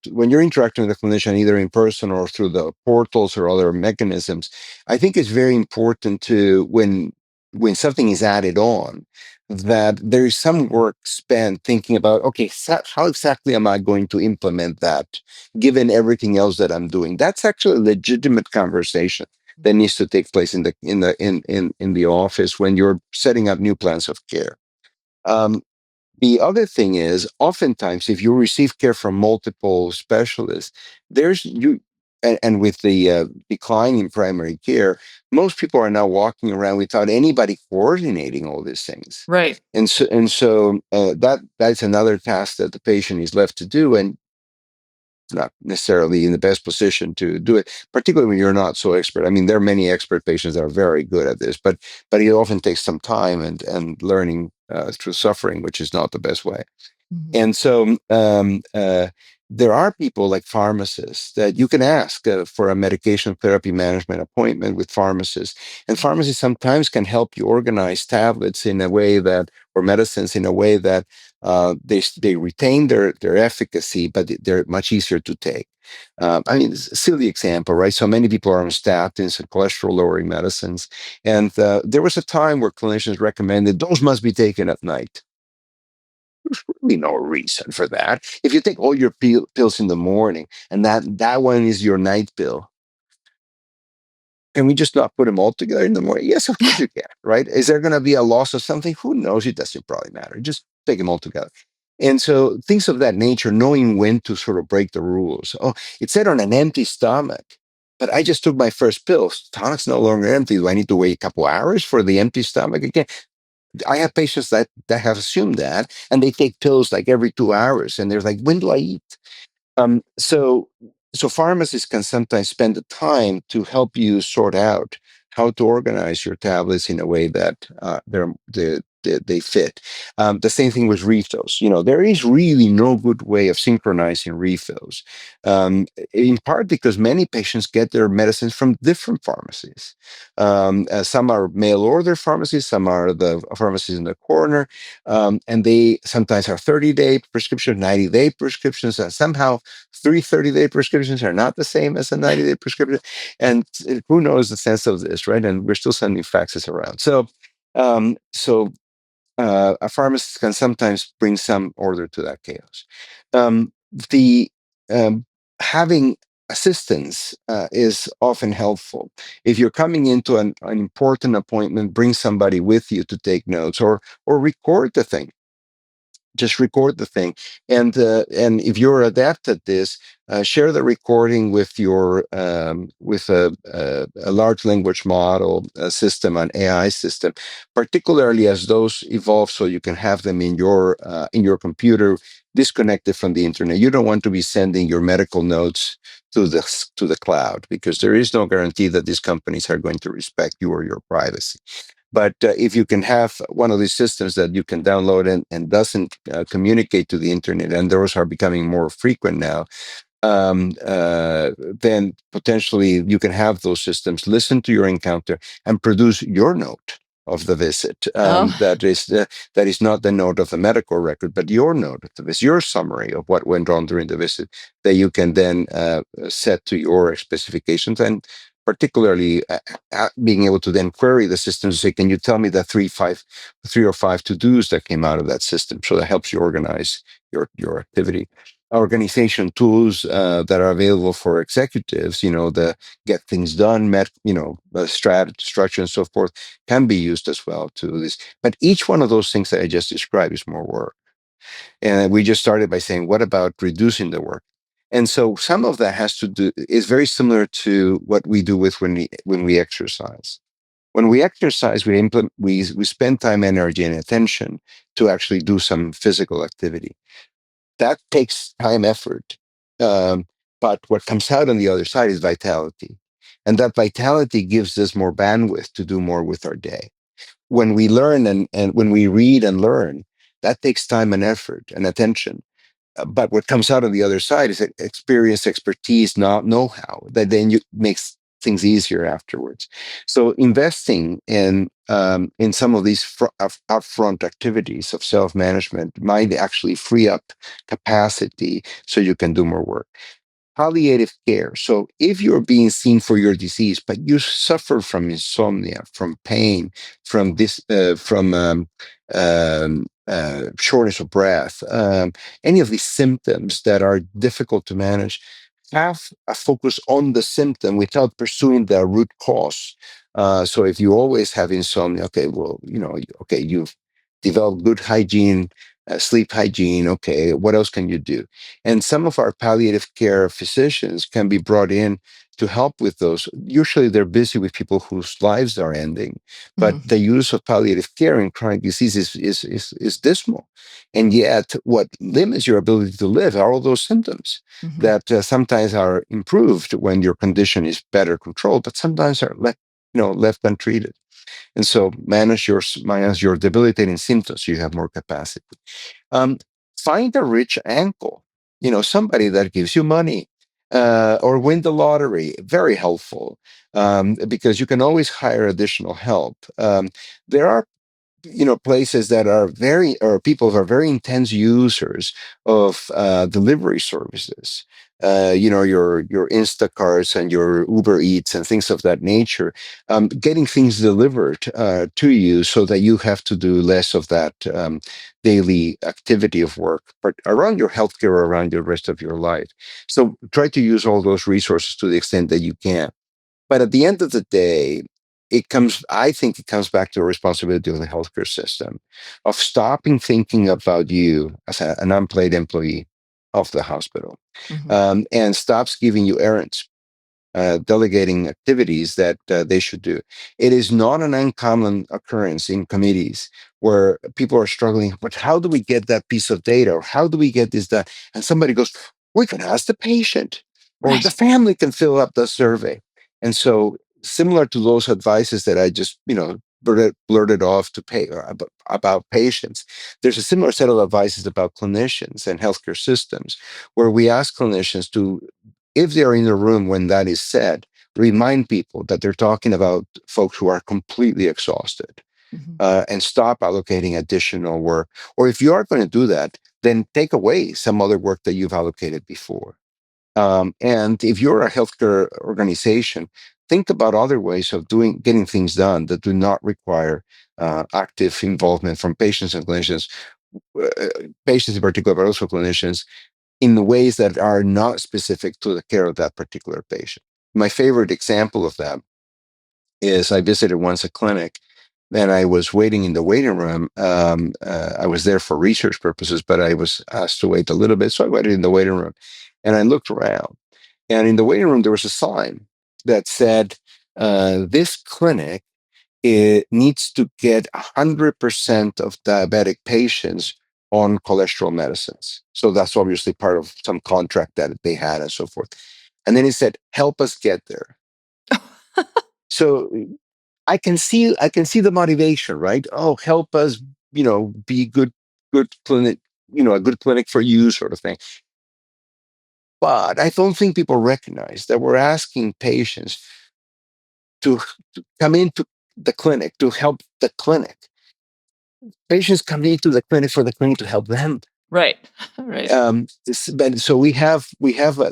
A: when you're interacting with a clinician, either in person or through the portals or other mechanisms, I think it's very important to when something is added on, that there is some work spent thinking about, okay, how exactly am I going to implement that given everything else that I'm doing? That's actually a legitimate conversation that needs to take place in the office when you're setting up new plans of care. Um, the other thing is, oftentimes, if you receive care from multiple specialists, there's you, and with the decline in primary care, most people are now walking around without anybody coordinating all these things,
B: Right.
A: and so that's another task that the patient is left to do, and not necessarily in the best position to do it, particularly when you're not so expert. I mean, there are many expert patients that are very good at this, but it often takes some time and learning through suffering, which is not the best way.
B: Mm-hmm.
A: And so there are people like pharmacists that you can ask for a medication therapy management appointment with pharmacists. And pharmacists sometimes can help you organize tablets in a way that, or medicines in a way that they retain their efficacy, but they're much easier to take. I mean, it's a silly example, right? So many people are on statins and cholesterol lowering medicines. And there was a time where clinicians recommended those must be taken at night. There's really no reason for that. If you take all your pills in the morning and that one is your night pill, can we just not put them all together in the morning? Yes, of course you can, right? Is there going to be a loss of something? Who knows? It doesn't probably matter. Just take them all together. And so things of that nature, knowing when to sort of break the rules. Oh, it said on an empty stomach, but I just took my first pill. Stomach's no longer empty. Do I need to wait a couple hours for the empty stomach again? I have patients that have assumed that, and they take pills like every 2 hours, and they're like, "When do I eat?" So pharmacists can sometimes spend the time to help you sort out how to organize your tablets in a way that they fit. The same thing with refills. There is really no good way of synchronizing refills, in part because many patients get their medicines from different pharmacies. Some are mail order pharmacies, some are the pharmacies in the corner, and they sometimes have 30-day prescriptions, 90-day prescriptions, and somehow 30-day prescriptions are not the same as a 90-day prescription. And who knows the sense of this, right? And we're still sending faxes around. So a pharmacist can sometimes bring some order to that chaos. The Having assistance is often helpful. If you're coming into an important appointment, bring somebody with you to take notes or record the thing. Just record the thing, and if you're adept at this, share the recording with your with a large language model system, an AI system, particularly as those evolve, so you can have them in your computer, disconnected from the internet. You don't want to be sending your medical notes to the cloud, because there is no guarantee that these companies are going to respect you or your privacy. But if you can have one of these systems that you can download and doesn't communicate to the internet, and those are becoming more frequent now, then potentially you can have those systems listen to your encounter and produce your note of the visit.
B: Oh,
A: That is not the note of the medical record, but your note of the visit, your summary of what went on during the visit, that you can then set to your specifications, and particularly being able to then query the system to say, can you tell me the three or five to-dos that came out of that system? So that helps you organize your activity. Organization tools that are available for executives, the get things done, strategy, structure, and so forth, can be used as well to this. But each one of those things that I just described is more work. And we just started by saying, what about reducing the work? And so some of that has to do is very similar to what we do with when we exercise. When we exercise, we spend time, energy, and attention to actually do some physical activity. That takes time, effort. Um, but what comes out on the other side is vitality. And that vitality gives us more bandwidth to do more with our day. When we learn and when we read and learn, that takes time and effort and attention. But what comes out on the other side is experience, expertise, not know-how that then makes things easier afterwards. So investing in some of these upfront activities of self-management might actually free up capacity so you can do more work. Palliative care. So if you're being seen for your disease, but you suffer from insomnia, from pain, from shortness of breath, any of these symptoms that are difficult to manage, have a focus on the symptom without pursuing the root cause. So if you always have insomnia, okay, well, okay, you've developed good hygiene, sleep hygiene. Okay, what else can you do? And some of our palliative care physicians can be brought in to help with those. Usually they're busy with people whose lives are ending, but
B: Mm-hmm.
A: the use of palliative care in chronic disease is dismal. And yet, what limits your ability to live are all those symptoms
B: Mm-hmm.
A: that sometimes are improved when your condition is better controlled, but sometimes are left untreated. And so manage your debilitating symptoms so you have more capacity. Um, Find a rich uncle, somebody that gives you money, or win the lottery. Very helpful, because you can always hire additional help. There are places that are very or people who are very intense users of delivery services, your Instacarts and your Uber Eats and things of that nature, getting things delivered to you so that you have to do less of that daily activity of work, but around your healthcare or around the rest of your life. So try to use all those resources to the extent that you can. But at the end of the day, I think it comes back to the responsibility of the healthcare system of stopping thinking about you as an unpaid employee of the hospital,
B: Mm-hmm.
A: and stops giving you errands, delegating activities that they should do. It is not an uncommon occurrence in committees where people are struggling, but how do we get that piece of data? Or how do we get this done? And somebody goes, we can ask the patient, or the
B: Right.
A: family can fill up the survey. And so, similar to those advices that I just, blurted off to pay about patients, there's a similar set of advices about clinicians and healthcare systems where we ask clinicians to, if they're in the room when that is said, remind people that they're talking about folks who are completely exhausted,
B: Mm-hmm.
A: and stop allocating additional work. Or if you are going to do that, then take away some other work that you've allocated before. And if you're a healthcare organization, think about other ways of getting things done that do not require active involvement from patients and clinicians, uh, patients in particular, but also clinicians, in the ways that are not specific to the care of that particular patient. My favorite example of that is I visited once a clinic and I was waiting in the waiting room. I was there for research purposes, but I was asked to wait a little bit. So I waited in the waiting room and I looked around. And in the waiting room, there was a sign that said, this clinic, it needs to get 100% of diabetic patients on cholesterol medicines. So that's obviously part of some contract that they had and so forth. And then he said, help us get there. So I can see the motivation, right? Oh, help us, be good clinic, a good clinic for you sort of thing. But I don't think people recognize that we're asking patients to come into the clinic to help the clinic. Patients come into the clinic for the clinic to help them.
B: Right. Right.
A: But so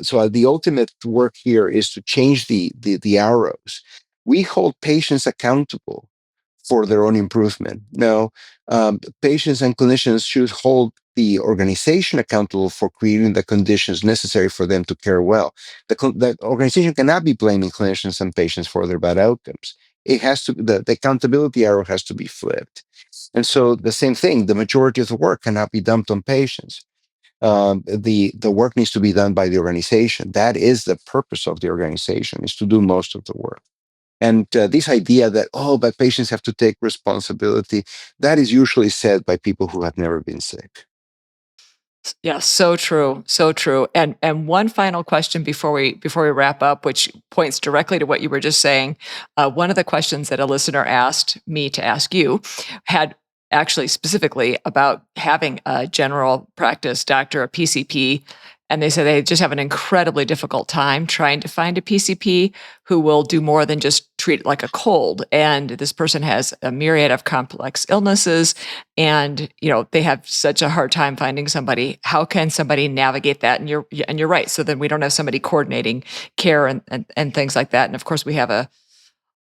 A: so the ultimate work here is to change the arrows. We hold patients accountable for their own improvement. Now, patients and clinicians should hold the organization accountable for creating the conditions necessary for them to care well. The organization cannot be blaming clinicians and patients for their bad outcomes. It has to, the accountability arrow has to be flipped. And so the same thing, the majority of the work cannot be dumped on patients. The work needs to be done by the organization. That is the purpose of the organization, is to do most of the work. And this idea that, oh, but patients have to take responsibility, that is usually said by people who have never been sick.
B: Yeah, so true, so true. And one final question before we wrap up, which points directly to what you were just saying. One of the questions that a listener asked me to ask you had actually specifically about having a general practice doctor, a PCP, and they said they just have an incredibly difficult time trying to find a PCP who will do more than just treat it like a cold. And this person has a myriad of complex illnesses, and they have such a hard time finding somebody. How can somebody navigate that? And you're right, so then we don't have somebody coordinating care and things like that. And of course we have a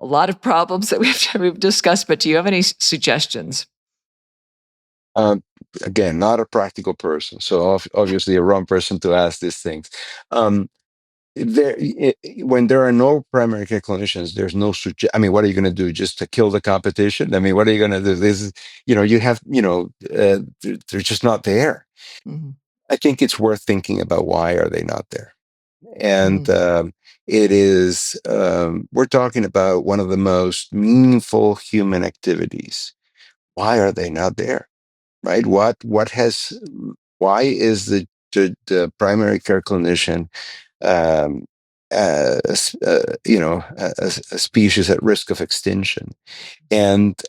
B: lot of problems that we've discussed, but do you have any suggestions?
A: Um, Again, not a practical person, so obviously a wrong person to ask these things. Um, when there are no primary care clinicians, there's no I mean, what are you going to do? Just to kill the competition? I mean, what are you going to do? This is, you have, they're just not there.
B: Mhm.
A: I think it's worth thinking about why are they not there. And
B: Mm,
A: it is, we're talking about one of the most meaningful human activities. Why are they not there? Right? Why is the primary care clinician, um, a species at risk of extinction? And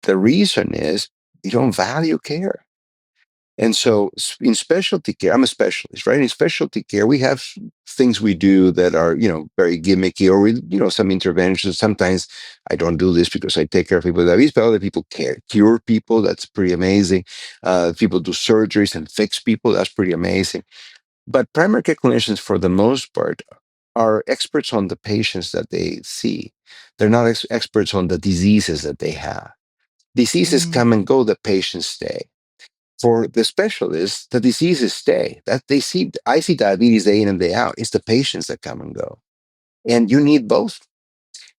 A: the reason is we don't value care. And so in specialty care, I'm a specialist, right? In specialty care, we have things we do that are, very gimmicky, or some interventions. Sometimes I don't do this because I take care of people with diabetes, but other people cure people. That's pretty amazing. People do surgeries and fix people. That's pretty amazing. But primary care clinicians, for the most part, are experts on the patients that they see. They're not experts on the diseases that they have. Diseases
B: mm,
A: come and go, the patients stay. For the specialists, the diseases stay. That they see, I see diabetes day in and day out. It's the patients that come and go, and you need both.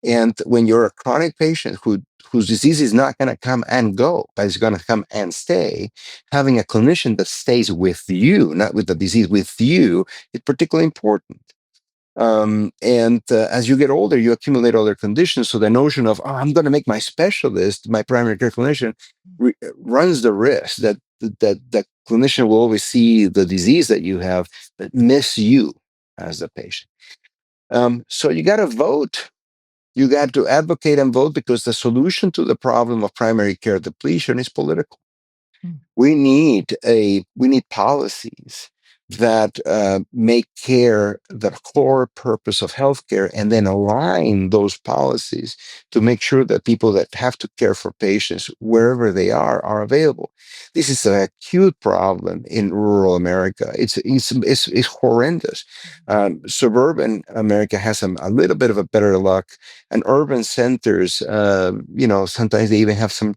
A: And when you're a chronic patient whose disease is not going to come and go, but it's going to come and stay, having a clinician that stays with you, not with the disease, with you, is particularly important. And as you get older, you accumulate other conditions. So the notion of, oh, I'm going to make my specialist, my primary care clinician, runs the risk that the clinician will always see the disease that you have, but miss you as the patient. So you got to vote. You got to advocate and vote, because the solution to the problem of primary care depletion is political.
B: mm,
A: We need policies that make care the core purpose of healthcare, and then align those policies to make sure that people that have to care for patients wherever they are available. This is an acute problem in rural America. It's horrendous. Suburban America has a little bit of a better luck, and urban centers, sometimes they even have some,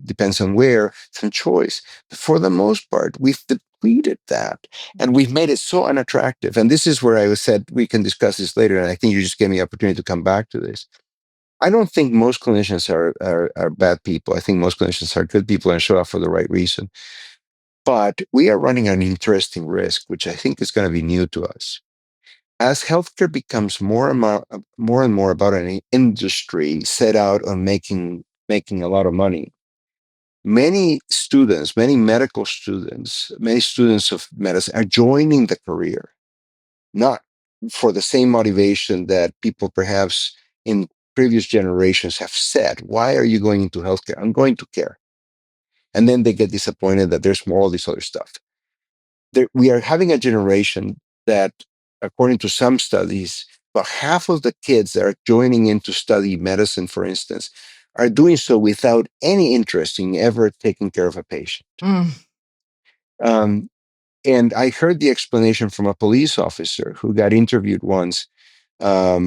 A: depends on where, some choice. For the most part, we've depleted that, and we've made it so unattractive. And this is where I said we can discuss this later. And I think you just gave me an opportunity to come back to this. I don't think most clinicians are bad people. I think most clinicians are good people and show up for the right reason. But we are running an interesting risk, which I think is going to be new to us. As healthcare becomes more and more about an industry set out on making a lot of money, many medical students, many students of medicine are joining the career, not for the same motivation that people perhaps in previous generations have said. Why are you going into healthcare? I'm going to care. And then they get disappointed that there's more all this other stuff. We are having a generation that, according to some studies, about half of the kids that are joining in to study medicine, for instance, are doing so without any interest in ever taking care of a patient.
B: mm,
A: Um, and I heard the explanation from a police officer who got interviewed once.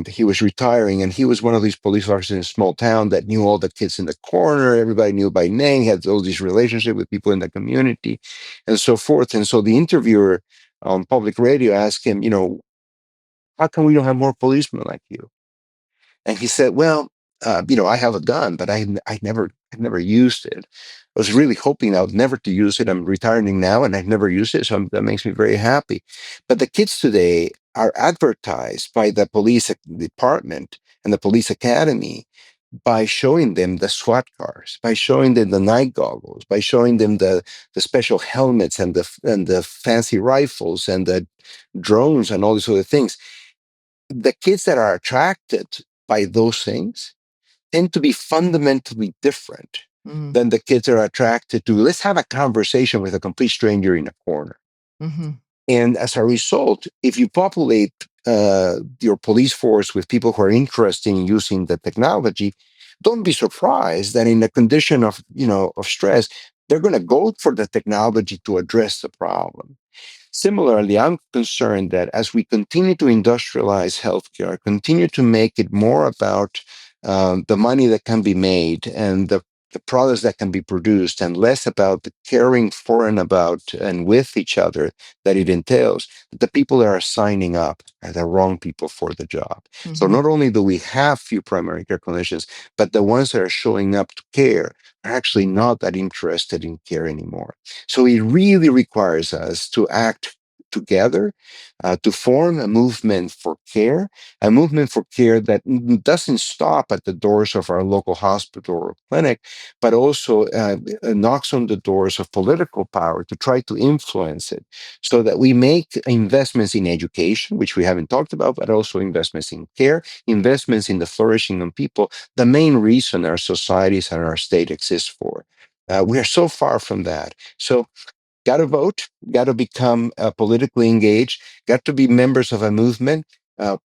A: He was retiring, and he was one of these police officers in a small town that knew all the kids in the corner. Everybody knew by name. He had all these relationships with people in the community, and so forth. And so the interviewer on public radio asked him, how come we don't have more policemen like you? And he said, well, I have a gun, but I never I've never used it. I was really hoping I would never to use it. I'm retiring now and I've never used it. So that makes me very happy. But the kids today are advertised by the police department and the police academy by showing them the SWAT cars, by showing them the night goggles, by showing them the special helmets and the fancy rifles and the drones and all these other things. The kids that are attracted by those things tend to be fundamentally different than the kids that are attracted to, let's have a conversation with a complete stranger in a corner. Mm-hmm. And as a result, if you populate your police force with people who are interested in using the technology, don't be surprised that in a condition of, of stress, they're going to go for the technology to address the problem. Similarly, I'm concerned that as we continue to industrialize healthcare, continue to make it more about the money that can be made and the products that can be produced, and less about the caring for and about and with each other that it entails, that the people that are signing up are the wrong people for the job. Mm-hmm. So not only do we have few primary care clinicians, but the ones that are showing up to care are actually not that interested in care anymore. So it really requires us to act together to form a movement for care, a movement for care that doesn't stop at the doors of our local hospital or clinic, but also knocks on the doors of political power to try to influence it, so that we make investments in education, which we haven't talked about, but also investments in care, investments in the flourishing of people, the main reason our societies and our state exist for. We are so far from that. So got to vote, got to become politically engaged, got to be members of a movement.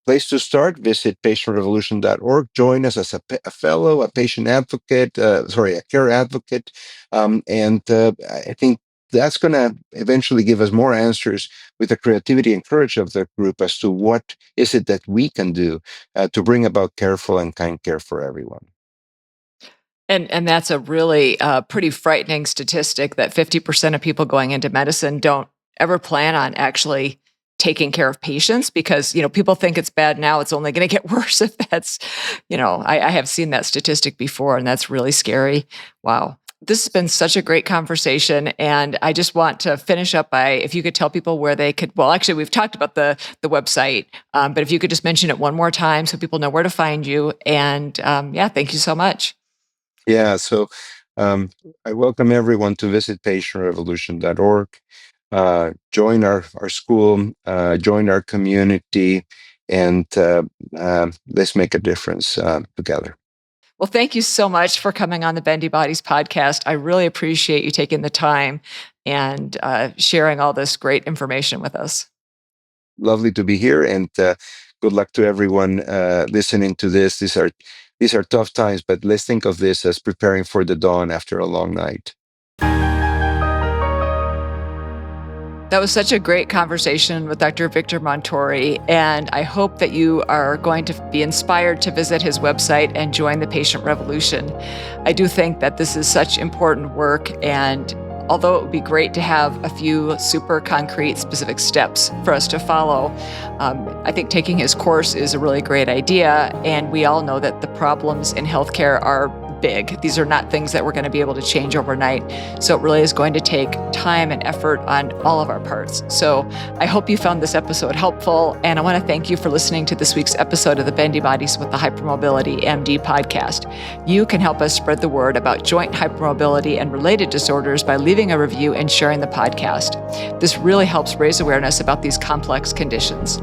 A: Place to start, visit patientrevolution.org. Join us as a fellow, a patient advocate, a care advocate. And I think that's going to eventually give us more answers with the creativity and courage of the group as to what is it that we can do to bring about careful and kind care for everyone.
B: And that's a really pretty frightening statistic, that 50% of people going into medicine don't ever plan on actually taking care of patients, because, people think it's bad now, it's only going to get worse if that's, I have seen that statistic before, and that's really scary. Wow. This has been such a great conversation, and I just want to finish up by, if you could tell people where they could, well, actually, we've talked about the website, but if you could just mention it one more time so people know where to find you. And thank you so much.
A: Yeah, so I welcome everyone to visit patientrevolution.org, join our school, join our community, and let's make a difference together.
B: Well, thank you so much for coming on the Bendy Bodies podcast. I really appreciate you taking the time and sharing all this great information with us.
A: Lovely to be here, and good luck to everyone listening to this. These are tough times, but let's think of this as preparing for the dawn after a long night.
B: That was such a great conversation with Dr. Victor Montori, and I hope that you are going to be inspired to visit his website and join the patient revolution. I do think that this is such important work, and although it would be great to have a few super concrete, specific steps for us to follow, I think taking his course is a really great idea. And we all know that the problems in healthcare are big. These are not things that we're going to be able to change overnight. So it really is going to take time and effort on all of our parts. So I hope you found this episode helpful. And I want to thank you for listening to this week's episode of the Bendy Bodies with the Hypermobility MD podcast. You can help us spread the word about joint hypermobility and related disorders by leaving a review and sharing the podcast. This really helps raise awareness about these complex conditions.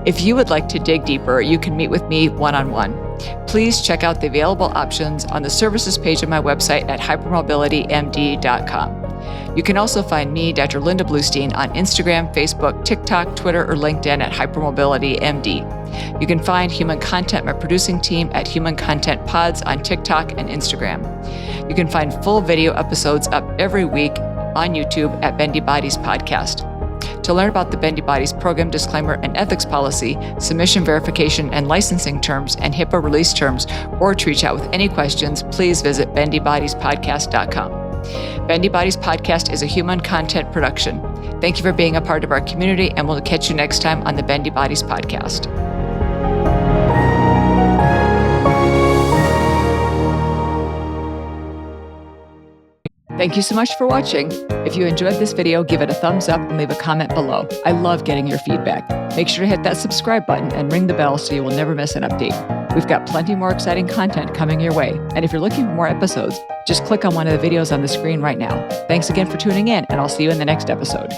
B: If you would like to dig deeper, you can meet with me one-on-one. Please check out the available options on the services page of my website at hypermobilitymd.com. You can also find me, Dr. Linda Bluestein, on Instagram, Facebook, TikTok, Twitter, or LinkedIn at hypermobilitymd. You can find Human Content, my producing team, at Human Content Pods on TikTok and Instagram. You can find full video episodes up every week on YouTube at Bendy Bodies Podcast. To learn about the Bendy Bodies program disclaimer and ethics policy, submission verification and licensing terms, and HIPAA release terms, or to reach out with any questions, please visit bendybodiespodcast.com. Bendy Bodies Podcast is a Human Content production. Thank you for being a part of our community, and we'll catch you next time on the Bendy Bodies Podcast. Thank you so much for watching. If you enjoyed this video, give it a thumbs up and leave a comment below. I love getting your feedback. Make sure to hit that subscribe button and ring the bell so you will never miss an update. We've got plenty more exciting content coming your way. And if you're looking for more episodes, just click on one of the videos on the screen right now. Thanks again for tuning in, and I'll see you in the next episode.